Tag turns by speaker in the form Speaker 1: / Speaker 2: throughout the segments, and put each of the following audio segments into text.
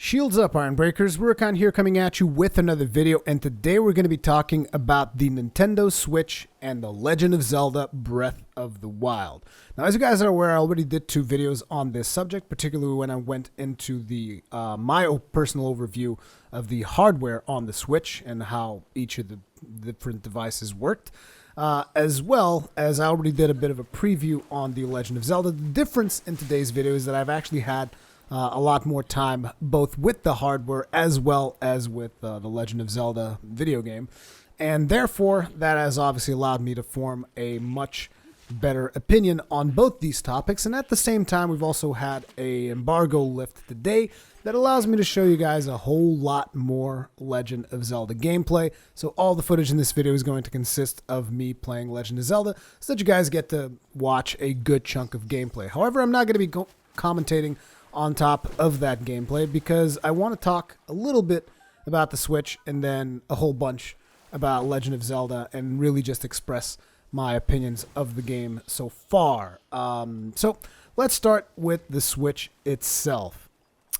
Speaker 1: Shields up, Iron Breakers. Rurikon here coming at you with another video, and today we're going to be talking about the Nintendo Switch and The Legend of Zelda Breath of the Wild. Now, as you guys are aware, I already did 2 videos on this subject, particularly when I went into the my personal overview of the hardware on the Switch and how each of the different devices worked. As well as I already did a bit of a preview on The Legend of Zelda. The difference in today's video is that I've actually had a lot more time both with the hardware as well as with the Legend of Zelda video game, and therefore that has obviously allowed me to form a much better opinion on both these topics. And at the same time, we've also had a embargo lift today that allows me to show you guys a whole lot more Legend of Zelda gameplay. So all the footage in this video is going to consist of me playing Legend of Zelda so that you guys get to watch a good chunk of gameplay. However, I'm not going to be commentating on top of that gameplay because I want to talk a little bit about the Switch and then a whole bunch about Legend of Zelda and really just express my opinions of the game so far. So let's start with the Switch itself.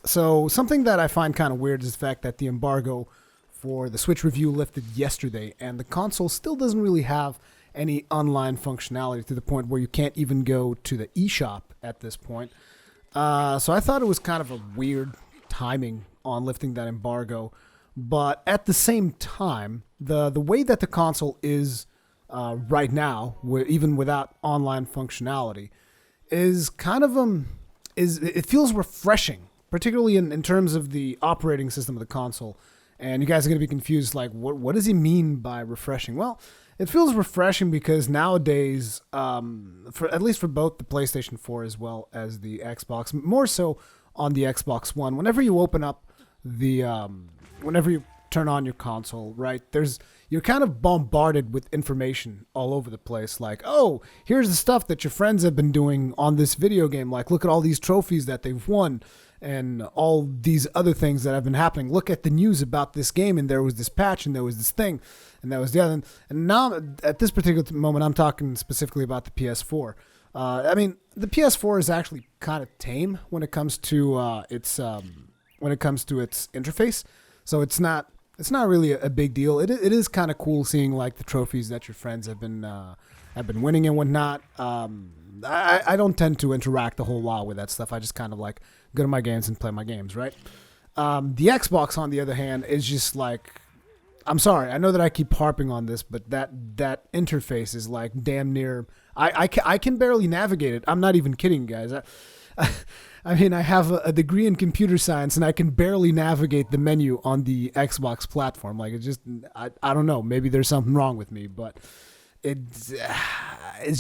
Speaker 1: So something that I find kind of weird is the fact that the embargo for the Switch review lifted yesterday and the console still doesn't really have any online functionality to the point where you can't even go to the eShop at this point. So I thought it was kind of a weird timing on lifting that embargo, but at the same time, the way that the console is right now, even without online functionality, is kind of it feels refreshing, particularly in terms of the operating system of the console. And you guys are going to be confused, like, what does he mean by refreshing? Well, it feels refreshing because nowadays, at least for both the PlayStation 4 as well as the Xbox, more so on the Xbox One, whenever you open up whenever you turn on your console, right, you're kind of bombarded with information all over the place. Like, oh, here's the stuff that your friends have been doing on this video game. Like, look at all these trophies that they've won and all these other things that have been happening. Look at the news about this game, and there was this patch, and there was this thing, and that was the other. And now, at this particular moment, I'm talking specifically about the PS4. I mean, the PS4 is actually kind of tame when it comes to its interface. So it's not really a big deal. It is kind of cool seeing like the trophies that your friends have been winning and whatnot. I don't tend to interact a whole lot with that stuff. I just kind of like go to my games and play my games, right? The Xbox, on the other hand, is just like, I'm sorry, I know that I keep harping on this, but that interface is like damn near, I can barely navigate it. I'm not even kidding, guys. I mean, I have a degree in computer science, and I can barely navigate the menu on the Xbox platform. Like, it just, I don't know. Maybe there's something wrong with me, but it's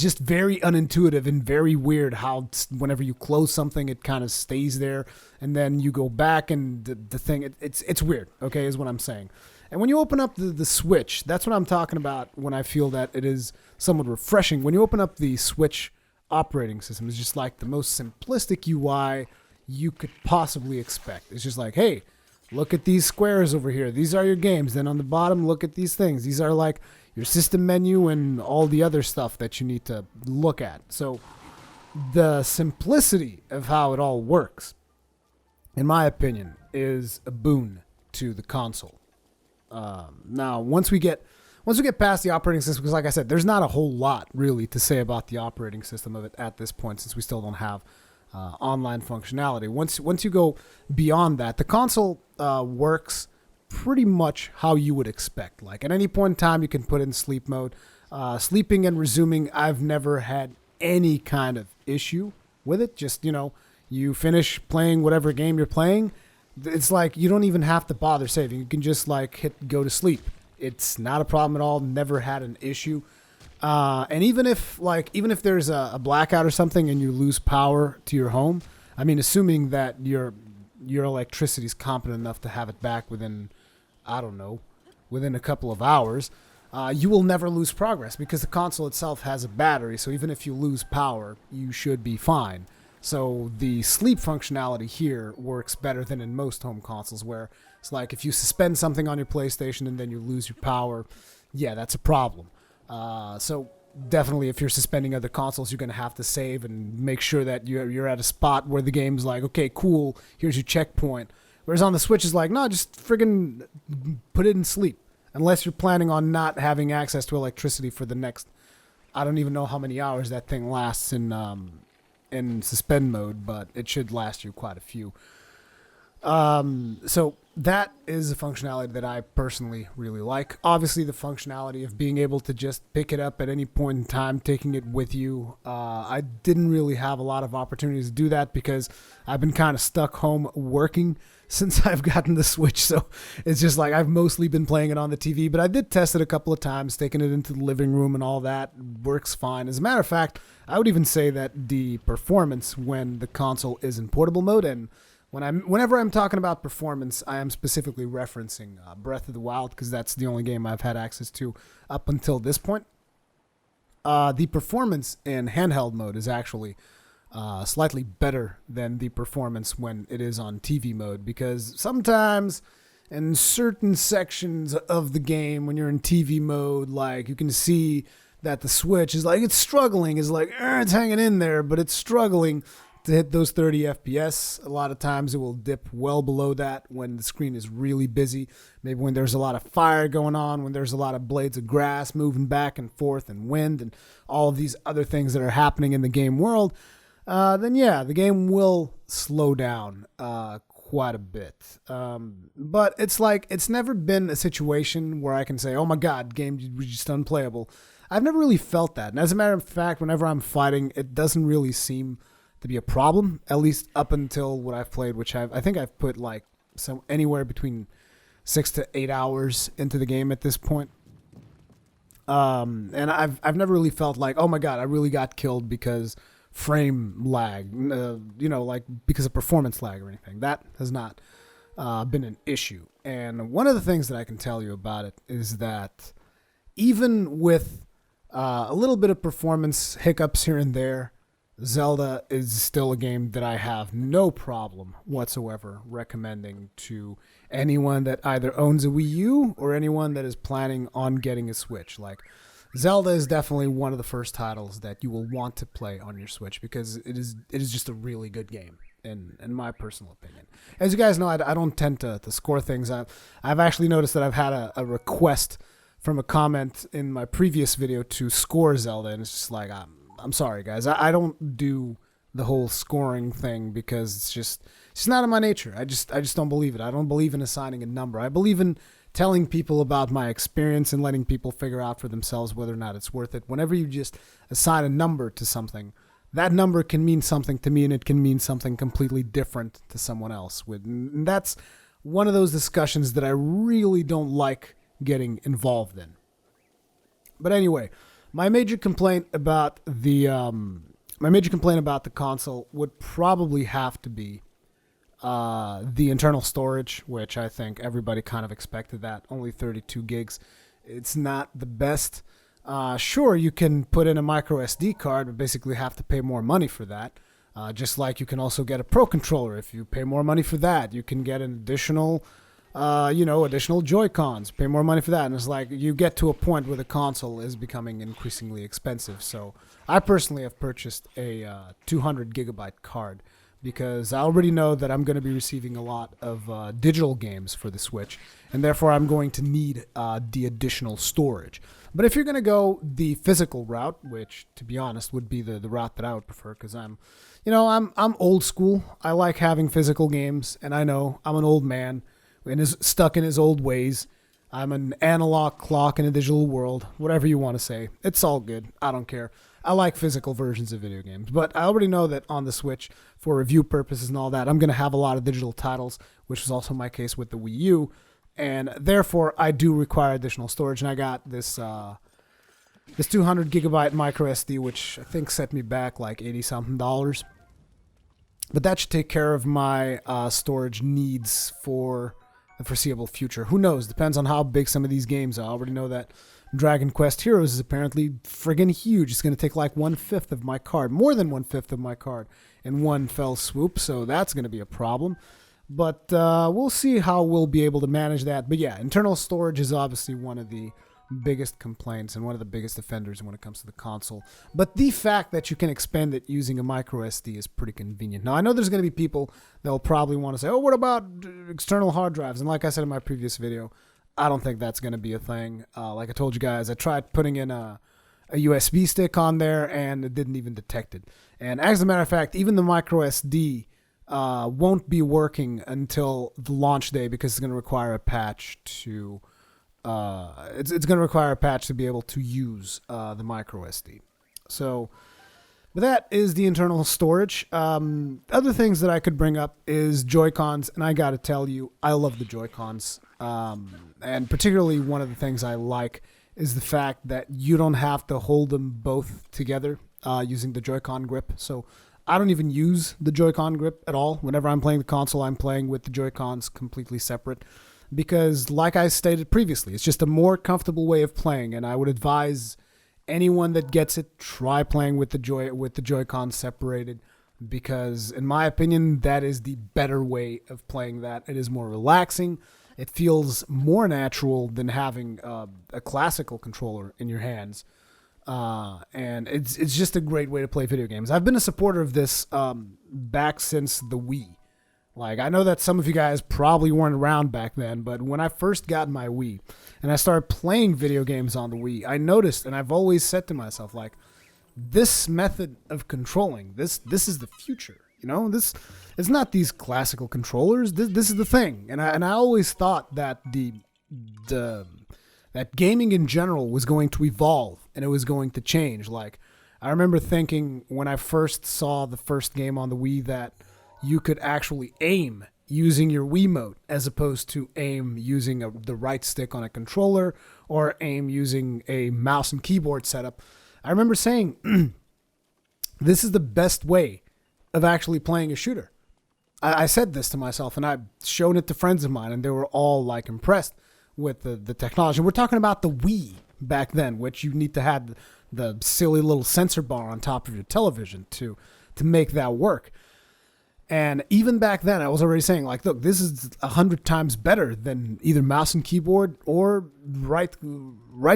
Speaker 1: just very unintuitive and very weird how whenever you close something, it kind of stays there, and then you go back, and the thing, it's weird, okay, is what I'm saying. And when you open up the Switch, that's what I'm talking about when I feel that it is somewhat refreshing. When you open up the Switch operating system, it's just like the most simplistic UI you could possibly expect. It's just like, hey, look at these squares over here. These are your games. Then on the bottom, look at these things. These are like your system menu and all the other stuff that you need to look at. So the simplicity of how it all works, in my opinion, is a boon to the console. Now, once we get past the operating system, because like I said, there's not a whole lot really to say about the operating system of it at this point, since we still don't have online functionality. Once you go beyond that, the console works pretty much how you would expect. Like, at any point in time, you can put in sleep mode. Sleeping and resuming, I've never had any kind of issue with it. Just, you finish playing whatever game you're playing, it's like you don't even have to bother saving. You can just like hit go to sleep. It's not a problem at all. Never had an issue. And even if there's a blackout or something and you lose power to your home, I mean, assuming that your electricity is competent enough to have it back within a couple of hours, you will never lose progress because the console itself has a battery. So even if you lose power, you should be fine. So the sleep functionality here works better than in most home consoles, where it's like if you suspend something on your PlayStation and then you lose your power, yeah, that's a problem. So definitely if you're suspending other consoles, you're going to have to save and make sure that you're at a spot where the game's like, okay, cool, here's your checkpoint. Whereas on the Switch is like, no, just friggin' put it in sleep. Unless you're planning on not having access to electricity for the next, I don't even know how many hours that thing lasts in suspend mode, but it should last you quite a few. So that is a functionality that I personally really like. Obviously, the functionality of being able to just pick it up at any point in time, taking it with you. I didn't really have a lot of opportunities to do that because I've been kind of stuck home working since I've gotten the Switch. So it's just like I've mostly been playing it on the TV, but I did test it a couple of times, taking it into the living room and all that. Works fine. As a matter of fact, I would even say that the performance when the console is in portable mode, and whenever I'm talking about performance, I am specifically referencing Breath of the Wild because that's the only game I've had access to up until this point. The performance in handheld mode is actually slightly better than the performance when it is on TV mode, because sometimes in certain sections of the game when you're in TV mode, like you can see that the Switch is like, it's struggling, it's like it's hanging in there, but it's struggling to hit those 30 FPS. A lot of times it will dip well below that when the screen is really busy, maybe when there's a lot of fire going on, when there's a lot of blades of grass moving back and forth, and wind and all of these other things that are happening in the game world. Then yeah, the game will slow down quite a bit. But it's like, it's never been a situation where I can say, oh my god, game was just unplayable. I've never really felt that. And as a matter of fact, whenever I'm fighting, it doesn't really seem to be a problem, at least up until what I've played, which I think I've put like anywhere between 6 to 8 hours into the game at this point. And I've never really felt like, oh my god, I really got killed because frame lag, like because of performance lag or anything. That has not been an issue. And one of the things that I can tell you about it is that even with a little bit of performance hiccups here and there, Zelda is still a game that I have no problem whatsoever recommending to anyone that either owns a Wii U or anyone that is planning on getting a Switch. Like, Zelda is definitely one of the first titles that you will want to play on your Switch because it is just a really good game, in my personal opinion. As you guys know, I don't tend to score things. I've actually noticed that I've had a request from a comment in my previous video to score Zelda, and it's just like, I'm sorry, guys. I don't do the whole scoring thing because it's just not in my nature. I just don't believe it. I don't believe in assigning a number. I believe in telling people about my experience and letting people figure out for themselves whether or not it's worth it. Whenever you just assign a number to something, that number can mean something to me and it can mean something completely different to someone else. And that's one of those discussions that I really don't like getting involved in. But anyway, my major complaint about the console would probably have to be the internal storage, which I think everybody kind of expected that. Only 32 gigs. It's not the best. Sure, you can put in a micro SD card, but basically have to pay more money for that. Just like you can also get a Pro Controller. If you pay more money for that, you can get an additional Joy-Cons. Pay more money for that. And it's like you get to a point where the console is becoming increasingly expensive. So I personally have purchased a 200 gigabyte card because I already know that I'm going to be receiving a lot of digital games for the Switch, and therefore I'm going to need the additional storage. But if you're going to go the physical route, which to be honest would be the route that I would prefer, because I'm old school. I like having physical games, and I know I'm an old man and is stuck in his old ways. I'm an analog clock in a digital world, whatever you want to say. It's all good. I don't care. I like physical versions of video games, but I already know that on the Switch, for review purposes and all that, I'm going to have a lot of digital titles, which was also my case with the Wii U, and therefore I do require additional storage, and I got this 200 gigabyte micro SD, which I think set me back like $80-something. But that should take care of my storage needs for the foreseeable future. Who knows? Depends on how big some of these games are. I already know that Dragon Quest Heroes is apparently friggin' huge. It's going to take like 1/5 of my card, more than 1/5 of my card in one fell swoop, so that's going to be a problem. But we'll see how we'll be able to manage that. But yeah, internal storage is obviously one of the biggest complaints and one of the biggest offenders when it comes to the console. But the fact that you can expand it using a micro SD is pretty convenient. Now, I know there's going to be people that will probably want to say, oh, what about external hard drives? And like I said in my previous video, I don't think that's going to be a thing. Like I told you guys, I tried putting in a USB stick on there, and it didn't even detect it. And as a matter of fact, even the micro SD won't be working until the launch day because it's going to require a patch to it's going to require a patch to be able to use the micro SD. So but that is the internal storage. Other things that I could bring up is Joy-Cons, and I got to tell you, I love the Joy-Cons. And particularly one of the things I like is the fact that you don't have to hold them both together using the Joy-Con grip. So I don't even use the Joy-Con grip at all. Whenever I'm playing the console, I'm playing with the Joy-Cons completely separate. Because like I stated previously, it's just a more comfortable way of playing, and I would advise anyone that gets it, try playing with the Joy-Con separated, because in my opinion, that is the better way of playing that. It is more relaxing. It feels more natural than having a classical controller in your hands. And it's just a great way to play video games. I've been a supporter of this back since the Wii. Like, I know that some of you guys probably weren't around back then, but when I first got my Wii and I started playing video games on the Wii, I noticed, and I've always said to myself, like, this method of controlling, this is the future. You know, it's not these classical controllers. This is the thing. And I always thought that that gaming in general was going to evolve and it was going to change. Like, I remember thinking when I first saw the first game on the Wii that you could actually aim using your Wiimote as opposed to aim using the right stick on a controller or aim using a mouse and keyboard setup. I remember saying, this is the best way of actually playing a shooter. I said this to myself, and I've shown it to friends of mine, and they were all like impressed with the technology. We're talking about the Wii back then, which you need to have the silly little sensor bar on top of your television to make that work. And even back then, I was already saying, like, look, this is 100 times better than either mouse and keyboard or right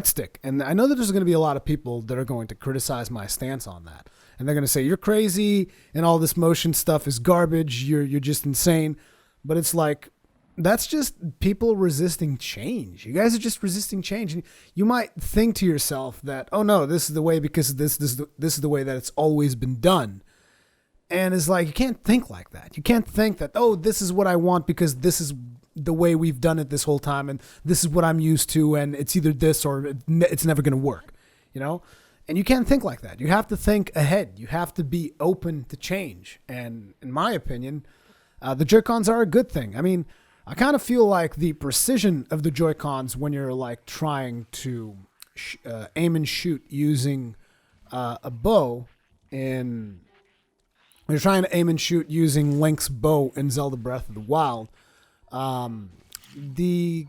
Speaker 1: stick. And I know that there's going to be a lot of people that are going to criticize my stance on that. And they're going to say, you're crazy, and all this motion stuff is garbage, you're just insane. But it's like, that's just people resisting change. You guys are just resisting change. And you might think to yourself that, oh no, this is the way because this is the way that it's always been done. And it's like, you can't think like that. You can't think that, oh, this is what I want because this is the way we've done it this whole time, and this is what I'm used to, and it's either this or it's never going to work, you know? And you can't think like that. You have to think ahead. You have to be open to change. And in my opinion, the Joy-Cons are a good thing. I mean, I kind of feel like the precision of the Joy-Cons when you're like trying to aim and shoot using a bow in... When you're trying to aim and shoot using Link's bow in Zelda Breath of the Wild, the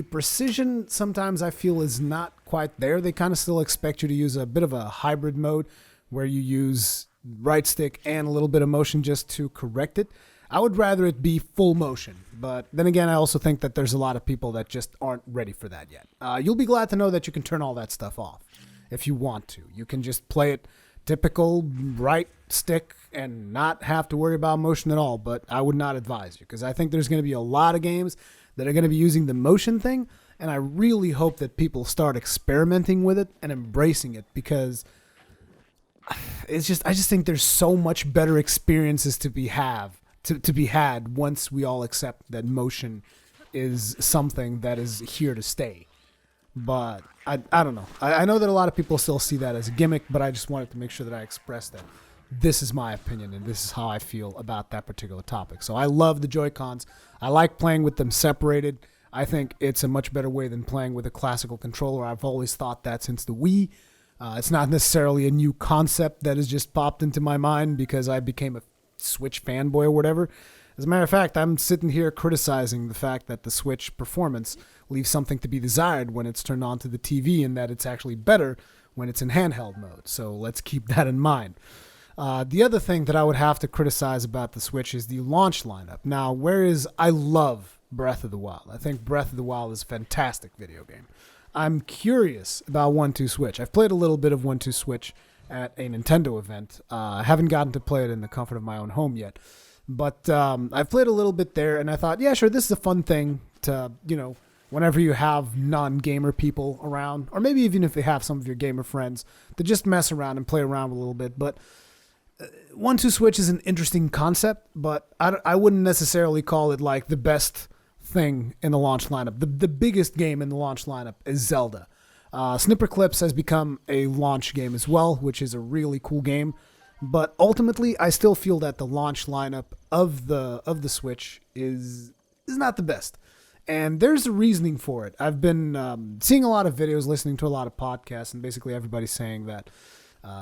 Speaker 1: precision sometimes I feel is not quite there. They kind of still expect you to use a bit of a hybrid mode where you use right stick and a little bit of motion just to correct it. I would rather it be full motion, but then again, I also think that there's a lot of people that just aren't ready for that yet. You'll be glad to know that you can turn all that stuff off if you want to. You can just play it typical right stick and not have to worry about motion at all, but I would not advise you because I think there's going to be a lot of games that are going to be using the motion thing, and I really hope that people start experimenting with it and embracing it because I just think there's so much better experiences to be had once we all accept that motion is something that is here to stay. But I don't know. I know that a lot of people still see that as a gimmick, but I just wanted to make sure that I expressed that this is my opinion and this is how I feel about that particular topic. So I love the Joy-Cons. I like playing with them separated. I think it's a much better way than playing with a classical controller. I've always thought that since the Wii. It's not necessarily a new concept that has just popped into my mind because I became a Switch fanboy or whatever. As a matter of fact, I'm sitting here criticizing the fact that the Switch performance leaves something to be desired when it's turned on to the TV and that it's actually better when it's in handheld mode. So let's keep that in mind. The other thing that I would have to criticize about the Switch is the launch lineup. Now, I love Breath of the Wild. I think Breath of the Wild is a fantastic video game. I'm curious about 1-2 Switch. I've played a little bit of 1-2 Switch at a Nintendo event. I haven't gotten to play it in the comfort of my own home yet. But I've played a little bit there, and I thought, yeah, sure, this is a fun thing to, whenever you have non-gamer people around, or maybe even if you have some of your gamer friends, to just mess around and play around a little bit. But 1-2 Switch is an interesting concept, but I wouldn't necessarily call it like the best thing in the launch lineup. The biggest game in the launch lineup is Zelda. Snipper Clips has become a launch game as well, which is a really cool game. But ultimately, I still feel that the launch lineup of the Switch is not the best. And there's a reasoning for it. I've been seeing a lot of videos, listening to a lot of podcasts, and basically everybody's saying that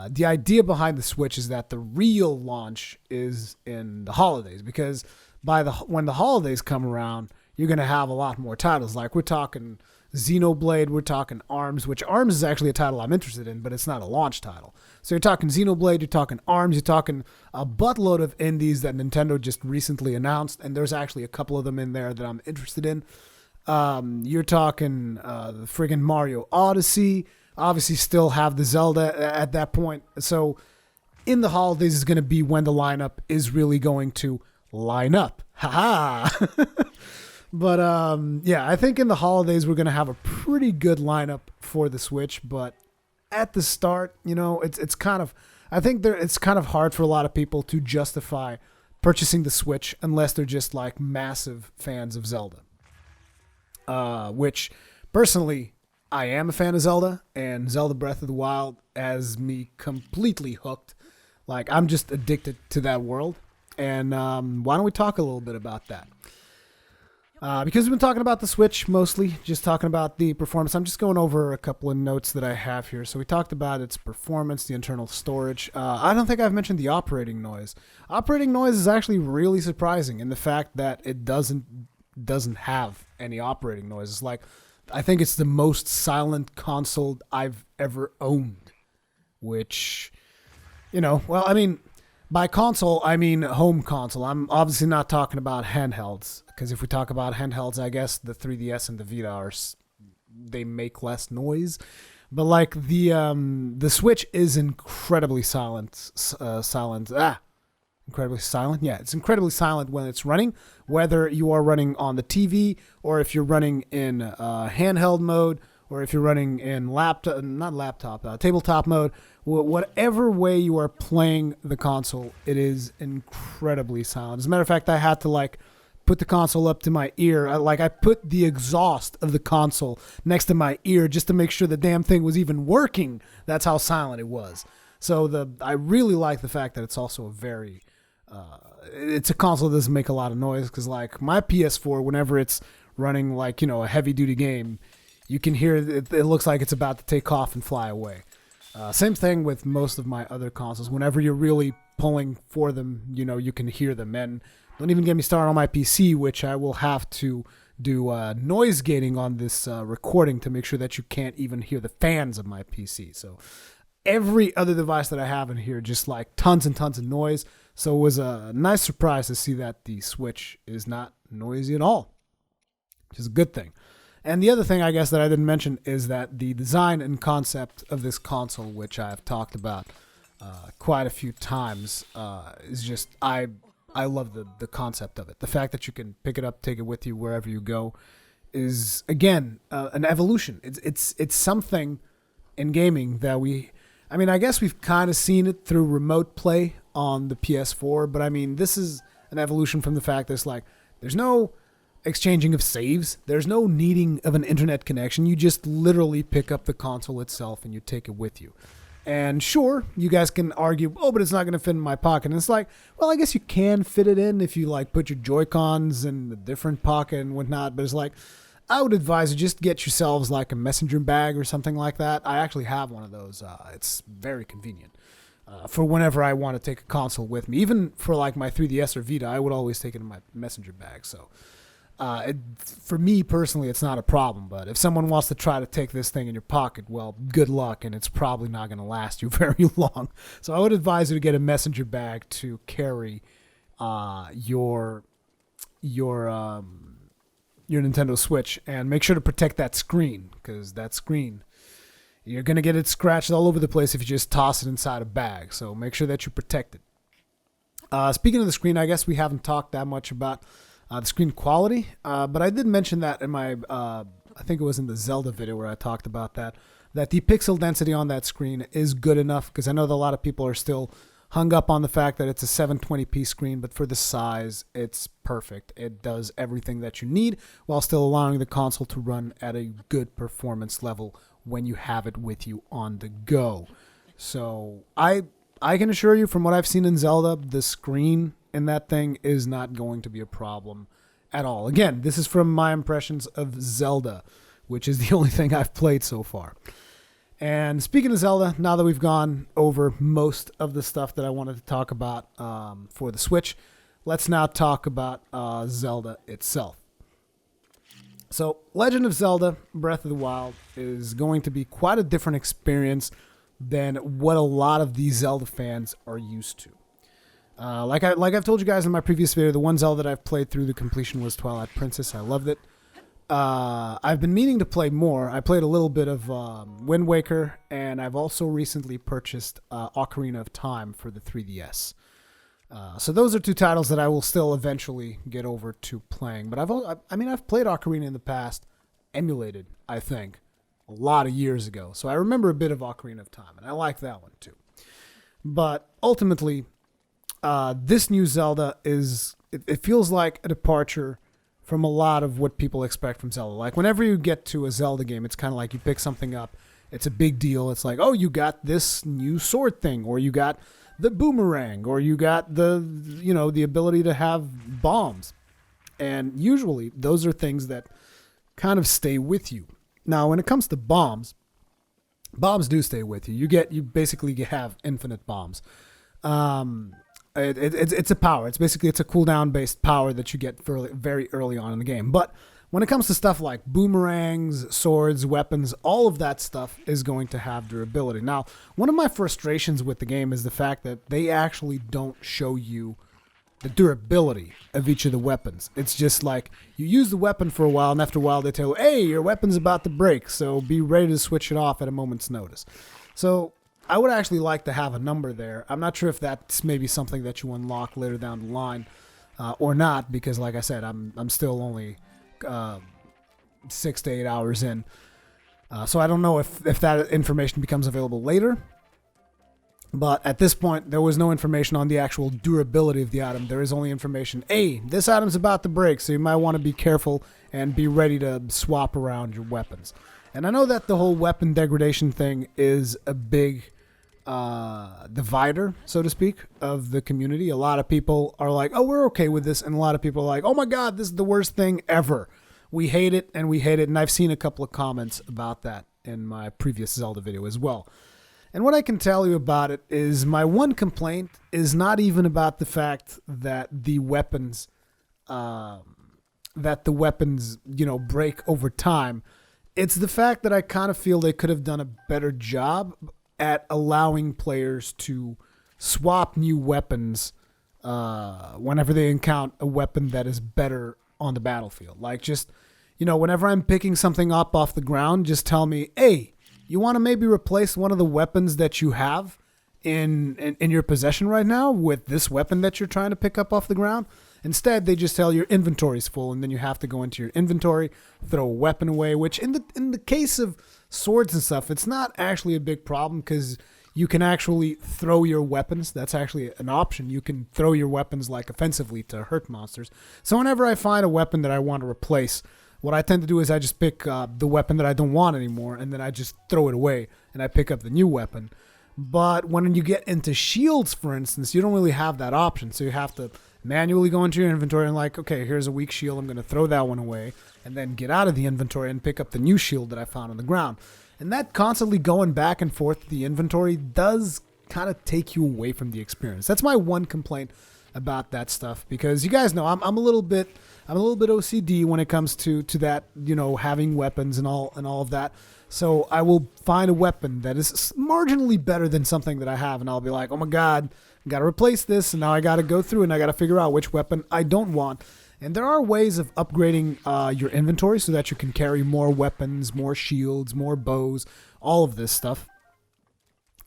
Speaker 1: the idea behind the Switch is that the real launch is in the holidays, because when the holidays come around, you're going to have a lot more titles. Like, we're talking Xenoblade, we're talking ARMS, which ARMS is actually a title I'm interested in, but it's not a launch title. So you're talking Xenoblade, you're talking ARMS, you're talking a buttload of indies that Nintendo just recently announced, and there's actually a couple of them in there that I'm interested in. You're talking the friggin' Mario Odyssey, obviously still have the Zelda at that point. So in the holidays is going to be when the lineup is really going to line up. Ha-ha! But yeah, I think in the holidays we're going to have a pretty good lineup for the Switch, but at the start, it's kind of, I think it's kind of hard for a lot of people to justify purchasing the Switch unless they're just like massive fans of Zelda. Which personally, I am a fan of Zelda, and Zelda Breath of the Wild has me completely hooked. Like, I'm just addicted to that world. And why don't we talk a little bit about that? Because we've been talking about the Switch mostly, just talking about the performance. I'm just going over a couple of notes that I have here. So we talked about its performance, the internal storage. I don't think I've mentioned the operating noise. Operating noise is actually really surprising in the fact that it doesn't have any operating noise. It's like, I think it's the most silent console I've ever owned, which, well, I mean, by console, I mean home console. I'm obviously not talking about handhelds, because if we talk about handhelds, I guess the 3DS and the Vita they make less noise. But like the Switch is incredibly silent. Incredibly silent. Yeah, it's incredibly silent when it's running, whether you are running on the TV or if you're running in handheld mode, or if you're running in tabletop mode. Whatever way you are playing the console, it is incredibly silent. As a matter of fact, I had to put the console up to my ear. I put the exhaust of the console next to my ear just to make sure the damn thing was even working. That's how silent it was. So I really like the fact that it's also a very it's a console that doesn't make a lot of noise, because like my PS4, whenever it's running a heavy duty game, you can hear it looks like it's about to take off and fly away. Same thing with most of my other consoles. Whenever you're really pulling for them, you can hear them. And don't even get me started on my PC, which I will have to do noise gating on this recording to make sure that you can't even hear the fans of my PC. So every other device that I have in here, just like tons and tons of noise. So it was a nice surprise to see that the Switch is not noisy at all, which is a good thing. And the other thing, I guess, that I didn't mention is that the design and concept of this console, which I've talked about quite a few times, is just, I love the concept of it. The fact that you can pick it up, take it with you wherever you go is, again, an evolution. It's something in gaming that I guess we've kind of seen it through remote play on the PS4, but I mean, this is an evolution from the fact that there's no exchanging of saves. There's no needing of an internet connection. You just literally pick up the console itself and you take it with you. And sure, you guys can argue, but it's not going to fit in my pocket. And it's like, well, I guess you can fit it in if you put your Joy-Cons in a different pocket and whatnot. But it's like, I would advise you just get yourselves a messenger bag or something like that. I actually have one of those. It's very convenient for whenever I want to take a console with me. Even for my 3DS or Vita, I would always take it in my messenger bag. So for me personally, it's not a problem. But if someone wants to try to take this thing in your pocket, well, good luck, and it's probably not going to last you very long. So I would advise you to get a messenger bag to carry your your Nintendo Switch, and make sure to protect that screen, because that screen, you're going to get it scratched all over the place if you just toss it inside a bag. So make sure that you protect it. Speaking of the screen, I guess we haven't talked that much about the screen quality, but I did mention that in my, I think it was in the Zelda video where I talked about that the pixel density on that screen is good enough, because I know that a lot of people are still hung up on the fact that it's a 720p screen, but for the size, it's perfect. It does everything that you need while still allowing the console to run at a good performance level when you have it with you on the go. So I can assure you, from what I've seen in Zelda, the screen in that thing is not going to be a problem at all. Again, this is from my impressions of Zelda, which is the only thing I've played so far. And speaking of Zelda, now that we've gone over most of the stuff that I wanted to talk about for the Switch, let's now talk about Zelda itself. So, Legend of Zelda Breath of the Wild is going to be quite a different experience than what a lot of these Zelda fans are used to. Like I've told you guys in my previous video, the one Zelda that I've played through the completion was Twilight Princess. I loved it. I've been meaning to play more. I played a little bit of Wind Waker, and I've also recently purchased Ocarina of Time for the 3DS. So those are two titles that I will still eventually get over to playing. But I've played Ocarina in the past, emulated, I think, a lot of years ago. So I remember a bit of Ocarina of Time, and I like that one too. But ultimately, this new Zelda it feels like a departure from a lot of what people expect from Zelda. Like, whenever you get to a Zelda game, it's kind of like you pick something up. It's a big deal. It's like, oh, you got this new sword thing, or you got the boomerang, or you got the ability to have bombs. And usually those are things that kind of stay with you. Now, when it comes to bombs do stay with you. You basically have infinite bombs. It's a power. It's a cooldown based power that you get very early on in the game. But when it comes to stuff like boomerangs, swords, weapons, all of that stuff is going to have durability. Now, one of my frustrations with the game is the fact that they actually don't show you the durability of each of the weapons. It's just like, you use the weapon for a while, and after a while they tell you, hey, your weapon's about to break, so be ready to switch it off at a moment's notice. So I would actually like to have a number there. I'm not sure if that's maybe something that you unlock later down the line or not, because like I said, I'm still only 6 to 8 hours in. So I don't know if that information becomes available later. But at this point, there was no information on the actual durability of the item. There is only information, hey, this item's about to break, so you might want to be careful and be ready to swap around your weapons. And I know that the whole weapon degradation thing is a big divider, so to speak, of the community. A lot of people are like, oh, we're okay with this. And a lot of people are like, oh my God, this is the worst thing ever. We hate it, and we hate it. And I've seen a couple of comments about that in my previous Zelda video as well. And what I can tell you about it is my one complaint is not even about the fact that the weapons, break over time. It's the fact that I kind of feel they could have done a better job at allowing players to swap new weapons whenever they encounter a weapon that is better on the battlefield. Like, just, whenever I'm picking something up off the ground, just tell me, hey, you want to maybe replace one of the weapons that you have in your possession right now with this weapon that you're trying to pick up off the ground? Instead, they just tell your inventory's full, and then you have to go into your inventory, throw a weapon away, which in the case of swords and stuff, it's not actually a big problem, because you can actually throw your weapons. That's actually an option. You can throw your weapons like offensively to hurt monsters. So whenever I find a weapon that I want to replace, what I tend to do is I just pick the weapon that I don't want anymore, and then I just throw it away, and I pick up the new weapon. But when you get into shields, for instance, you don't really have that option. So you have to manually go into your inventory and like, okay, here's a weak shield. I'm going to throw that one away, and then get out of the inventory and pick up the new shield that I found on the ground. And that constantly going back and forth to the inventory does kind of take you away from the experience. That's my one complaint about that stuff, because you guys know I'm a little bit OCD when it comes to that, having weapons and all of that. So I will find a weapon that is marginally better than something that I have, and I'll be like, oh my God, I got to replace this, and now I got to go through and I got to figure out which weapon I don't want. And there are ways of upgrading your inventory so that you can carry more weapons, more shields, more bows, all of this stuff.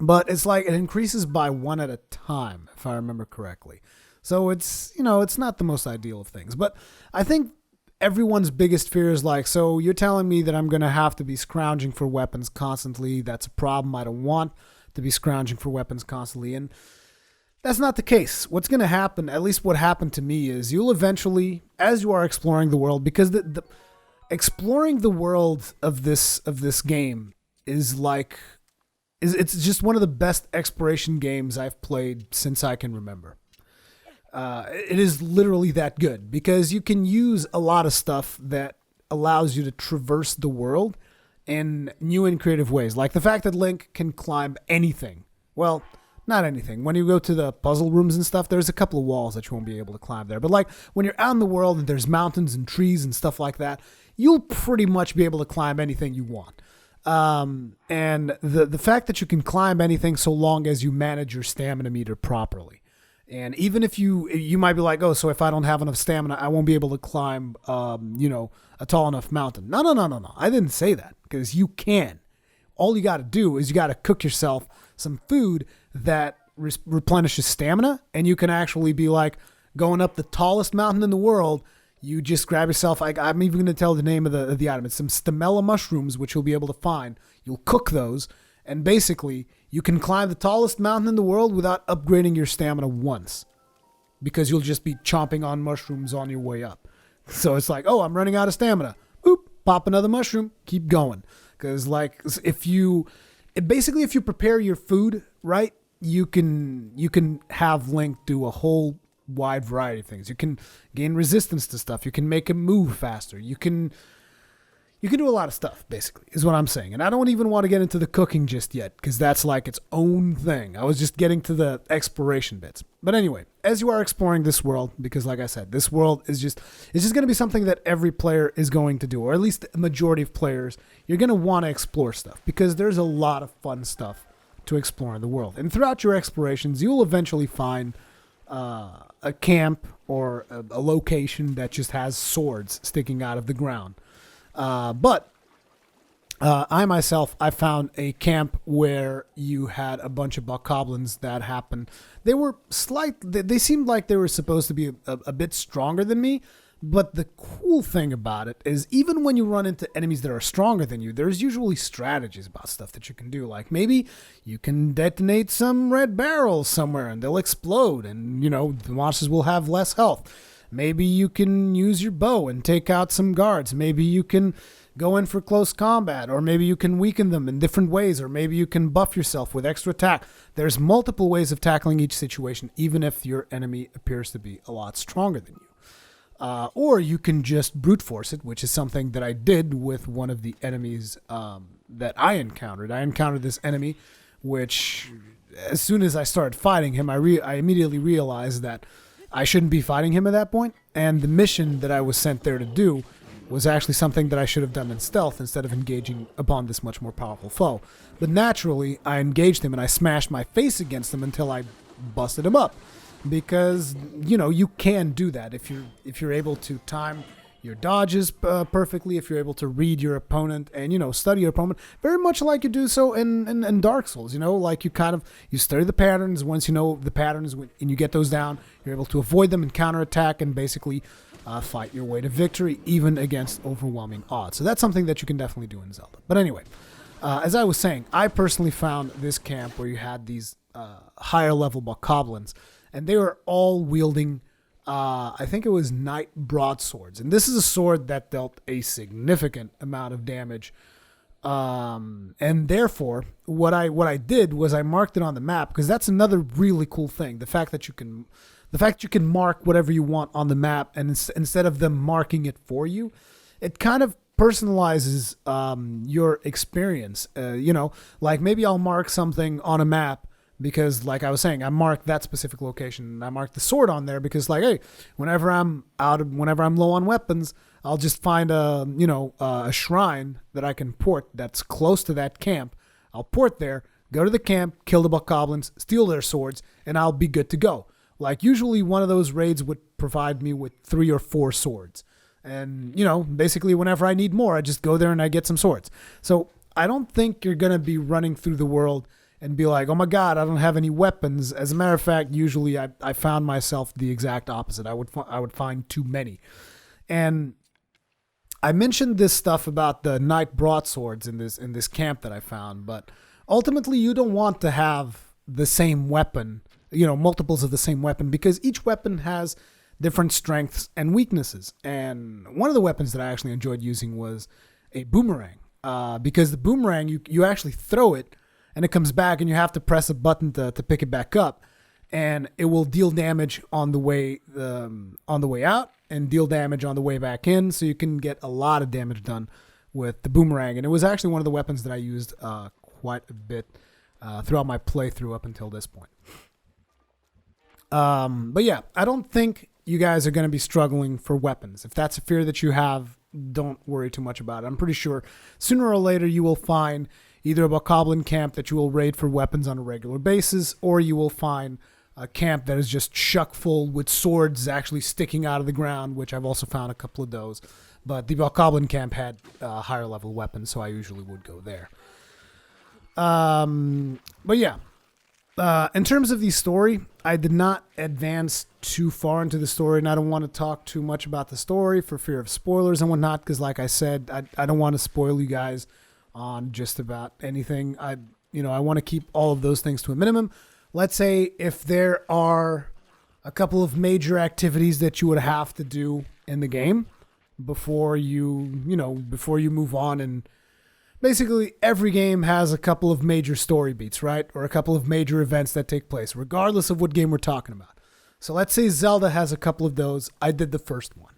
Speaker 1: But it's like it increases by one at a time, if I remember correctly. So it's, it's not the most ideal of things. But I think everyone's biggest fear is like, so you're telling me that I'm going to have to be scrounging for weapons constantly. That's a problem. I don't want to be scrounging for weapons constantly. And that's not the case. What's going to happen, at least what happened to me, is you'll eventually, as you are exploring the world, because the exploring the world of this game is like, it's just one of the best exploration games I've played since I can remember. It is literally that good because you can use a lot of stuff that allows you to traverse the world in new and creative ways. Like the fact that Link can climb anything. Well, not anything. When you go to the puzzle rooms and stuff, there's a couple of walls that you won't be able to climb there. But like when you're out in the world and there's mountains and trees and stuff like that, you'll pretty much be able to climb anything you want. And the fact that you can climb anything so long as you manage your stamina meter properly. And even if you might be like, oh, so if I don't have enough stamina, I won't be able to climb, a tall enough mountain. No. I didn't say that because you can. All you got to do is you got to cook yourself some food that replenishes stamina. And you can actually be like going up the tallest mountain in the world. You just grab yourself, I'm even going to tell the name of the item. It's some stamella mushrooms, which you'll be able to find. You'll cook those, and basically, you can climb the tallest mountain in the world without upgrading your stamina once. Because you'll just be chomping on mushrooms on your way up. So it's like, oh, I'm running out of stamina. Boop, pop another mushroom, keep going. Because if you prepare your food right, you can have Link do a whole wide variety of things. You can gain resistance to stuff. You can make him move faster. You can do a lot of stuff, basically, is what I'm saying. And I don't even want to get into the cooking just yet, because that's like its own thing. I was just getting to the exploration bits. But anyway, as you are exploring this world, because like I said, this world is just going to be something that every player is going to do, or at least the majority of players, you're going to want to explore stuff, because there's a lot of fun stuff to explore in the world. And throughout your explorations, you'll eventually find a camp or a location that just has swords sticking out of the ground. But I found a camp where you had a bunch of bokoblins that happened. They seemed like they were supposed to be a bit stronger than me. But the cool thing about it is even when you run into enemies that are stronger than you, there's usually strategies about stuff that you can do. Like maybe you can detonate some red barrels somewhere and they'll explode and, the monsters will have less health. Maybe you can use your bow and take out some guards. Maybe you can go in for close combat, or maybe you can weaken them in different ways, or maybe you can buff yourself with extra attack. There's multiple ways of tackling each situation, even if your enemy appears to be a lot stronger than you. Or you can just brute force it, which is something that I did with one of the enemies that I encountered. I encountered this enemy, which as soon as I started fighting him, I immediately realized that I shouldn't be fighting him at that point. And the mission that I was sent there to do was actually something that I should have done in stealth instead of engaging upon this much more powerful foe. But naturally, I engaged him and I smashed my face against him until I busted him up. Because, you can do that if you're able to time your dodges perfectly, if you're able to read your opponent and, study your opponent, very much like you do so in Dark Souls, like you study the patterns. Once you know the patterns and you get those down, you're able to avoid them and counterattack and basically fight your way to victory, even against overwhelming odds. So that's something that you can definitely do in Zelda. But anyway, as I was saying, I personally found this camp where you had these higher level bokoblins, and they were all wielding, I think it was knight broadswords. And this is a sword that dealt a significant amount of damage. And therefore, what I did was I marked it on the map, because that's another really cool thing. The fact that you can mark whatever you want on the map, and instead of them marking it for you, it kind of personalizes your experience. Like maybe I'll mark something on a map, because like I was saying, I marked that specific location and I marked the sword on there because hey, whenever I'm low on weapons, I'll just find a shrine that I can port that's close to that camp. I'll port there, go to the camp, kill the bokoblins, steal their swords, and I'll be good to go. Like usually one of those raids would provide me with 3 or 4 swords. And, basically whenever I need more, I just go there and I get some swords. So I don't think you're going to be running through the world and be like, oh my God, I don't have any weapons. As a matter of fact, usually I found myself the exact opposite. I would find too many. And I mentioned this stuff about the knight broadswords in this camp that I found, but ultimately you don't want to have the same weapon, multiples of the same weapon, because each weapon has different strengths and weaknesses. And one of the weapons that I actually enjoyed using was a boomerang, because the boomerang, you actually throw it and it comes back and you have to press a button to pick it back up, and it will deal damage on the way out and deal damage on the way back in. So you can get a lot of damage done with the boomerang. And it was actually one of the weapons that I used quite a bit throughout my playthrough up until this point. But yeah, I don't think you guys are going to be struggling for weapons. If that's a fear that you have, don't worry too much about it. I'm pretty sure sooner or later you will find either a bokoblin camp that you will raid for weapons on a regular basis, or you will find a camp that is just chuck full with swords actually sticking out of the ground, which I've also found a couple of those. But the bokoblin camp had higher level weapons, so I usually would go there. But yeah, in terms of the story, I did not advance too far into the story, and I don't want to talk too much about the story for fear of spoilers and whatnot, because like I said, I don't want to spoil you guys on just about anything. I want to keep all of those things to a minimum. Let's say if there are a couple of major activities that you would have to do in the game before you move on, and basically every game has a couple of major story beats, right? Or a couple of major events that take place, regardless of what game we're talking about. So let's say Zelda has a couple of those. I did the first one.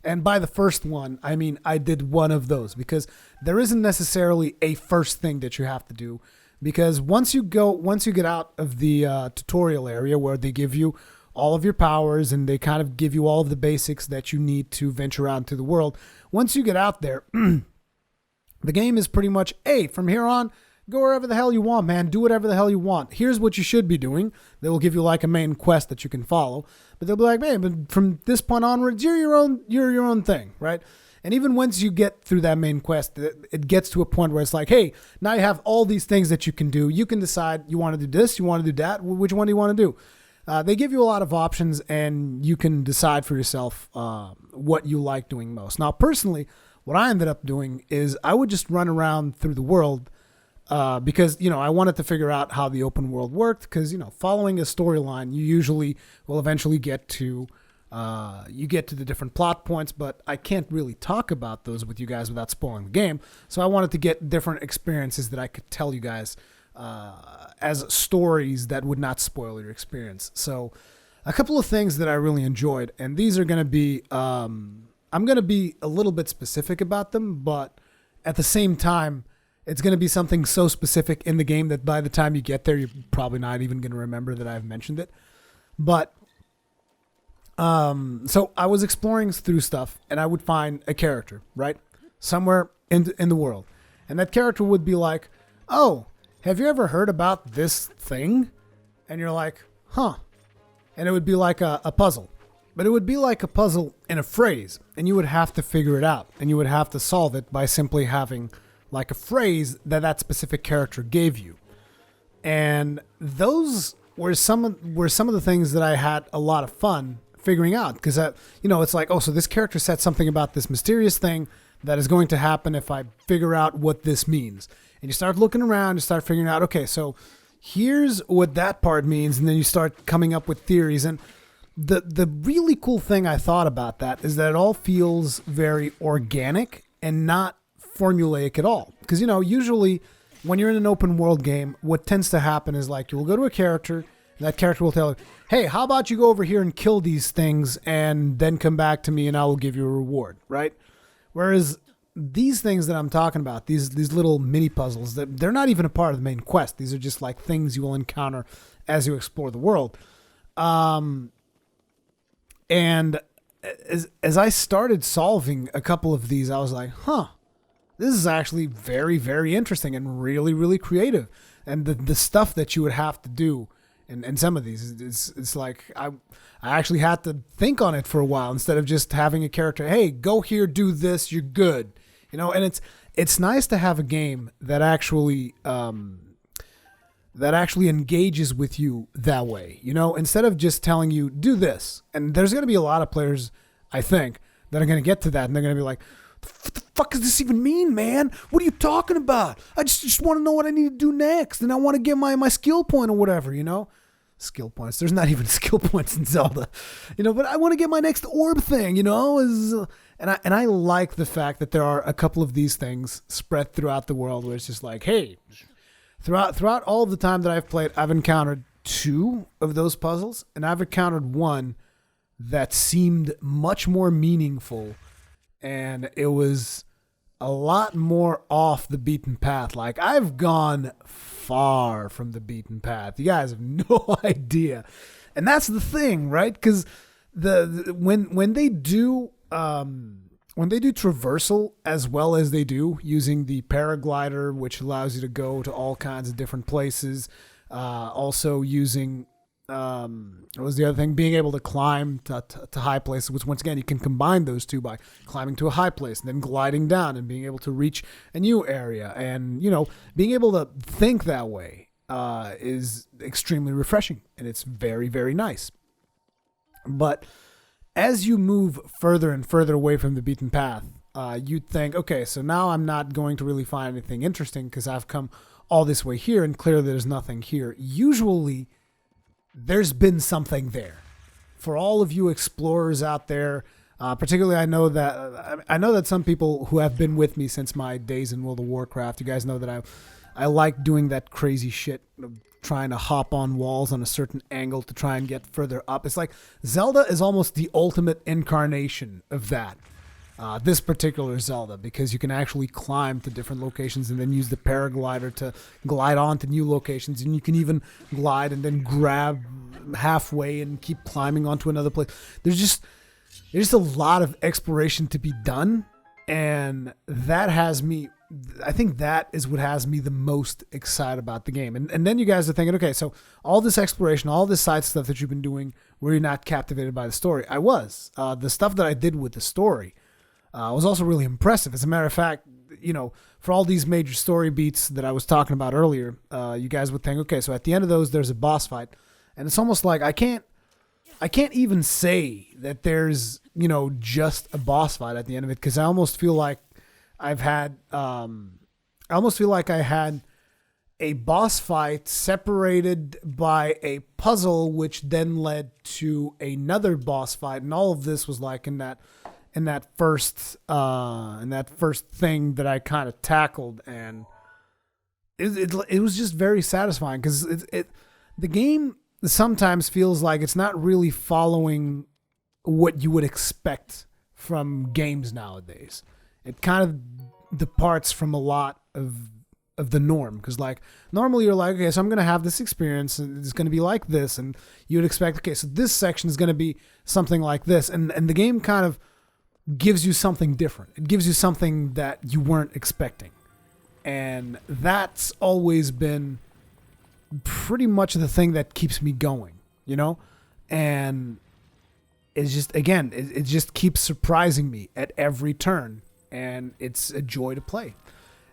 Speaker 1: And by the first one, I mean I did one of those, because there isn't necessarily a first thing that you have to do. Because once you get out of the tutorial area where they give you all of your powers and they kind of give you all of the basics that you need to venture out into the world, once you get out there, the game is pretty much, hey, from here on, go wherever the hell you want, man. Do whatever the hell you want. Here's what you should be doing. They will give you like a main quest that you can follow, but they'll be like, man, but from this point onwards, you're your own thing, right? And even once you get through that main quest, it gets to a point where it's like, hey, now you have all these things that you can do. You can decide you want to do this, you want to do that. Which one do you want to do? They give you a lot of options, and you can decide for yourself what you like doing most. Now, personally, what I ended up doing is I would just run around through the world because, I wanted to figure out how the open world worked, because, following a storyline, you usually will eventually get to the different plot points, but I can't really talk about those with you guys without spoiling the game. So I wanted to get different experiences that I could tell you guys as stories that would not spoil your experience. So a couple of things that I really enjoyed, and these are going to be, I'm going to be a little bit specific about them, but at the same time, it's going to be something so specific in the game that by the time you get there, you're probably not even going to remember that I've mentioned it. But so I was exploring through stuff, and I would find a character, right? Somewhere in the world. And that character would be like, oh, have you ever heard about this thing? And you're like, huh. And it would be like a puzzle. But it would be like a puzzle in a phrase, and you would have to figure it out, and you would have to solve it by simply having like a phrase that specific character gave you. And those were some of the things that I had a lot of fun figuring out, because it's like, oh, so this character said something about this mysterious thing that is going to happen if I figure out what this means. And you start looking around, you start figuring out, okay, so here's what that part means, and then you start coming up with theories. And the really cool thing I thought about that is that it all feels very organic and not formulaic at all. Because, usually when you're in an open world game, what tends to happen is like you'll go to a character, and that character will tell you, hey, how about you go over here and kill these things and then come back to me and I will give you a reward, right? Whereas these things that I'm talking about, these little mini puzzles, they're not even a part of the main quest. These are just like things you will encounter as you explore the world. And as I started solving a couple of these, I was like, huh, this is actually very, very interesting and really, really creative. And the stuff that you would have to do And some of these, it's like I actually had to think on it for a while instead of just having a character. Hey, go here, do this, you're good. And it's nice to have a game that actually engages with you that way. Instead of just telling you do this. And there's going to be a lot of players, I think, that are going to get to that and they're going to be like, what the fuck does this even mean, man? What are you talking about? I just want to know what I need to do next, and I want to get my skill point or whatever, Skill points. There's not even skill points in Zelda, but I want to get my next orb thing, and I like the fact that there are a couple of these things spread throughout the world where it's just like, hey, throughout all of the time that I've played, I've encountered 2 of those puzzles, and I've encountered one that seemed much more meaningful. And it was a lot more off the beaten path. Like, I've gone far from the beaten path. You guys have no idea. And that's the thing, right? Because when they do traversal as well as they do using the paraglider, which allows you to go to all kinds of different places, also using what was the other thing? Being able to climb to high places, which once again, you can combine those two by climbing to a high place and then gliding down and being able to reach a new area. And, being able to think that way is extremely refreshing, and it's very, very nice. But as you move further and further away from the beaten path, you'd think, okay, so now I'm not going to really find anything interesting because I've come all this way here and clearly there's nothing here. Usually, there's been something there. For all of you explorers out there, particularly I know that some people who have been with me since my days in World of Warcraft, you guys know that I like doing that crazy shit of trying to hop on walls on a certain angle to try and get further up. It's like Zelda is almost the ultimate incarnation of that. This particular Zelda, because you can actually climb to different locations and then use the paraglider to glide on to new locations, and you can even glide and then grab halfway and keep climbing onto another place. There's just a lot of exploration to be done, and I think that is what has me the most excited about the game. And then you guys are thinking, okay, so all this exploration, all this side stuff that you've been doing, were you not captivated by the story? I was. The stuff that I did with the story was also really impressive. As a matter of fact, for all these major story beats that I was talking about earlier, you guys would think, okay, so at the end of those, there's a boss fight. And it's almost like I can't even say that there's, just a boss fight at the end of it, because I almost feel like I had a boss fight separated by a puzzle, which then led to another boss fight. And all of this was like in that first thing that I kind of tackled, and it was just very satisfying, because the game sometimes feels like it's not really following what you would expect from games nowadays. It kind of departs from a lot of the norm, because like normally you're like, okay, so I'm gonna have this experience and it's gonna be like this, and you'd expect, okay, so this section is gonna be something like this, and the game kind of gives you something different. It gives you something that you weren't expecting. And that's always been pretty much the thing that keeps me going, And it's just, again, it just keeps surprising me at every turn. And it's a joy to play.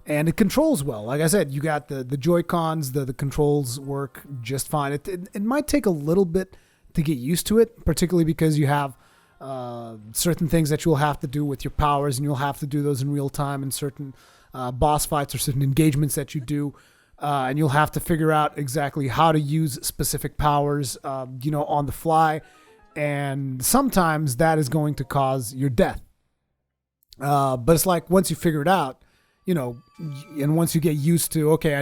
Speaker 1: And it controls well. Like I said, you got the Joy-Cons, the controls work just fine. It might take a little bit to get used to it, particularly because you have certain things that you'll have to do with your powers, and you'll have to do those in real time in certain boss fights or certain engagements that you do, and you'll have to figure out exactly how to use specific powers, on the fly, and sometimes that is going to cause your death. But it's like once you figure it out, and once you get used to, okay,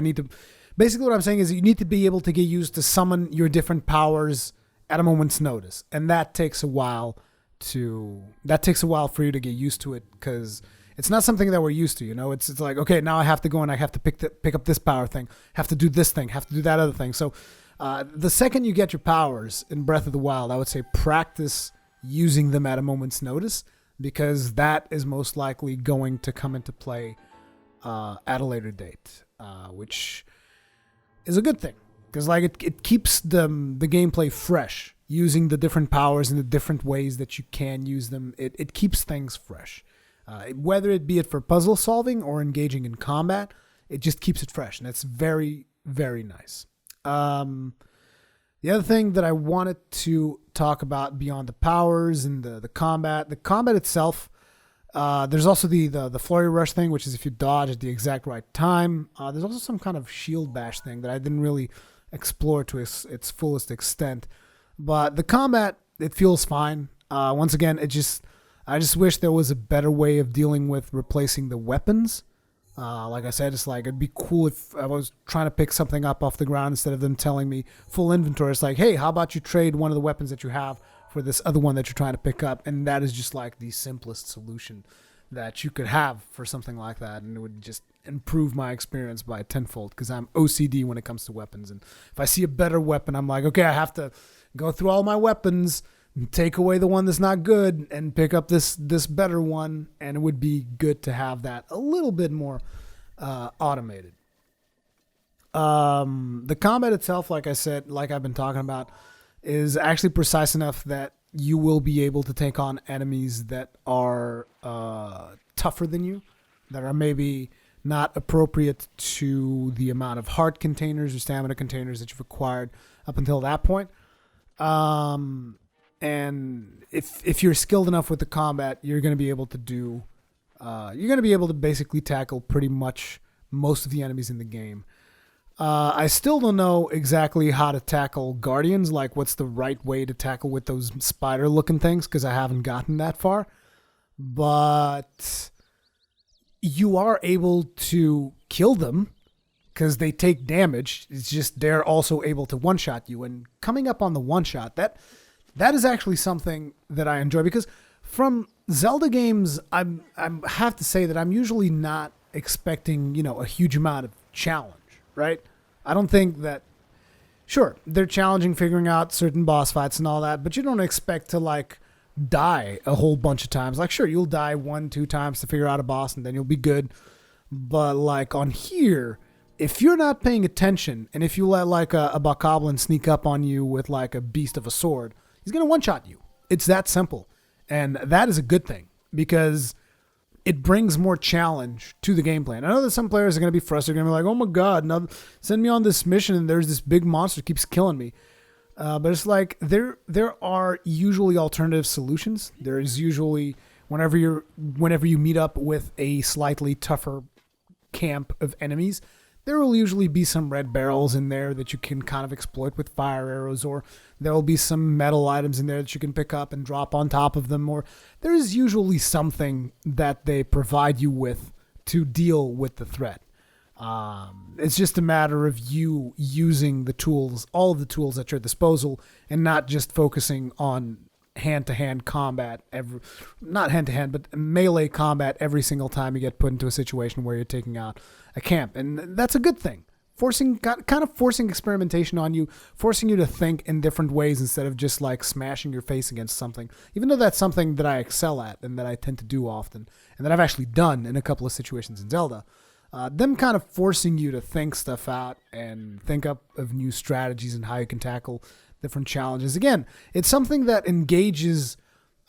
Speaker 1: basically what I'm saying is you need to be able to get used to summon your different powers at a moment's notice, and that takes a while for you to get used to it, because it's not something that we're used to. It's like, okay, now I have to go and I have to pick up this power thing, have to do this thing, have to do that other thing. So the second you get your powers in Breath of the Wild, I would say practice using them at a moment's notice, because that is most likely going to come into play at a later date, which is a good thing, because like it keeps the gameplay fresh, using the different powers and the different ways that you can use them. It keeps things fresh, whether it be it for puzzle solving or engaging in combat. It just keeps it fresh, and it's very, very nice. The other thing that I wanted to talk about beyond the powers and the combat itself, there's also the flurry rush thing, which is if you dodge at the exact right time. There's also some kind of shield bash thing that I didn't really explore to its fullest extent. But the combat, it feels fine. Once again, I just wish there was a better way of dealing with replacing the weapons. Like I said, it's like it'd be cool if I was trying to pick something up off the ground instead of them telling me full inventory. It's like, hey, how about you trade one of the weapons that you have for this other one that you're trying to pick up? And that is just like the simplest solution that you could have for something like that, and it would just improve my experience by tenfold, because I'm OCD when it comes to weapons. And if I see a better weapon, I'm like, okay, I have to go through all my weapons, take away the one that's not good, and pick up this better one. And it would be good to have that a little bit more automated. The combat itself, like I said, like I've been talking about, is actually precise enough that you will be able to take on enemies that are tougher than you, that are maybe not appropriate to the amount of heart containers or stamina containers that you've acquired up until that point. And if you're skilled enough with the combat, you're going to be able to basically tackle pretty much most of the enemies in the game. I still don't know exactly how to tackle guardians, like what's the right way to tackle with those spider looking things, because I haven't gotten that far. But you are able to kill them because they take damage. It's just they're also able to one-shot you. And coming up on the one-shot, that is actually something that I enjoy, because from Zelda games, I have to say that I'm usually not expecting, a huge amount of challenge, right? I don't think that, sure, they're challenging figuring out certain boss fights and all that, but you don't expect to like die a whole bunch of times. Like, sure, you'll die 1-2 times to figure out a boss and then you'll be good. But like on here, if you're not paying attention, and if you let like a bokoblin sneak up on you with like a beast of a sword, he's going to one-shot you. It's that simple. And that is a good thing, because it brings more challenge to the gameplay. And I know that some players are going to be frustrated. They're going to be like, oh my God, now send me on this mission and there's this big monster keeps killing me. But it's like there are usually alternative solutions. There is usually, whenever you meet up with a slightly tougher camp of enemies, there will usually be some red barrels in there that you can kind of exploit with fire arrows, or there will be some metal items in there that you can pick up and drop on top of them, or there is usually something that they provide you with to deal with the threat. It's just a matter of you using the tools, all of the tools at your disposal, and not just focusing on hand-to-hand combat, not hand-to-hand, but melee combat every single time you get put into a situation where you're taking out a camp. And that's a good thing. Kind of forcing experimentation on you, forcing you to think in different ways instead of just like smashing your face against something, even though that's something that I excel at and that I tend to do often, and that I've actually done in a couple of situations in Zelda. Them kind of forcing you to think stuff out and think up of new strategies and how you can tackle different challenges. Again, it's something that engages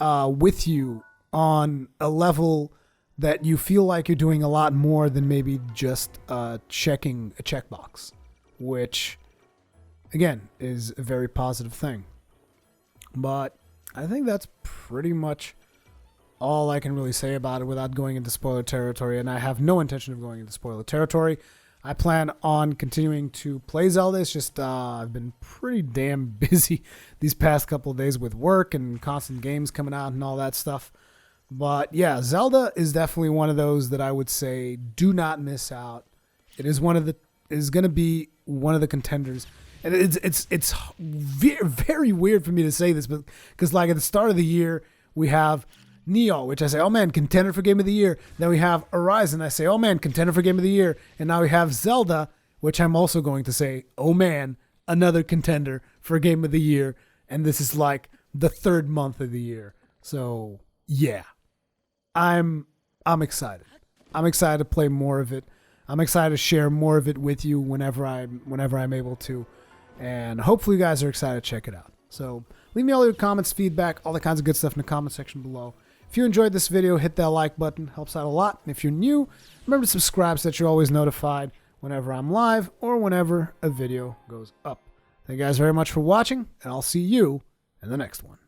Speaker 1: with you on a level that you feel like you're doing a lot more than maybe just checking a checkbox, which, again, is a very positive thing. But I think that's pretty much all I can really say about it without going into spoiler territory, and I have no intention of going into spoiler territory. I plan on continuing to play Zelda. It's just I've been pretty damn busy these past couple of days with work and constant games coming out and all that stuff. But yeah, Zelda is definitely one of those that I would say do not miss out. It is going to be one of the contenders. And it's very weird for me to say this, but because like at the start of the year we have Neo, which I say, oh man, contender for Game of the Year. Then we have Horizon, I say, oh man, contender for Game of the Year. And now we have Zelda, which I'm also going to say, oh man, another contender for Game of the Year. And this is like the third month of the year. So yeah, I'm excited. I'm excited to play more of it. I'm excited to share more of it with you whenever I'm able to. and hopefully you guys are excited to check it out. So leave me all your comments, feedback, all the kinds of good stuff in the comment section below. If you enjoyed this video, hit that like button, helps out a lot. And if you're new, remember to subscribe so that you're always notified whenever I'm live or whenever a video goes up. Thank you guys very much for watching, and I'll see you in the next one.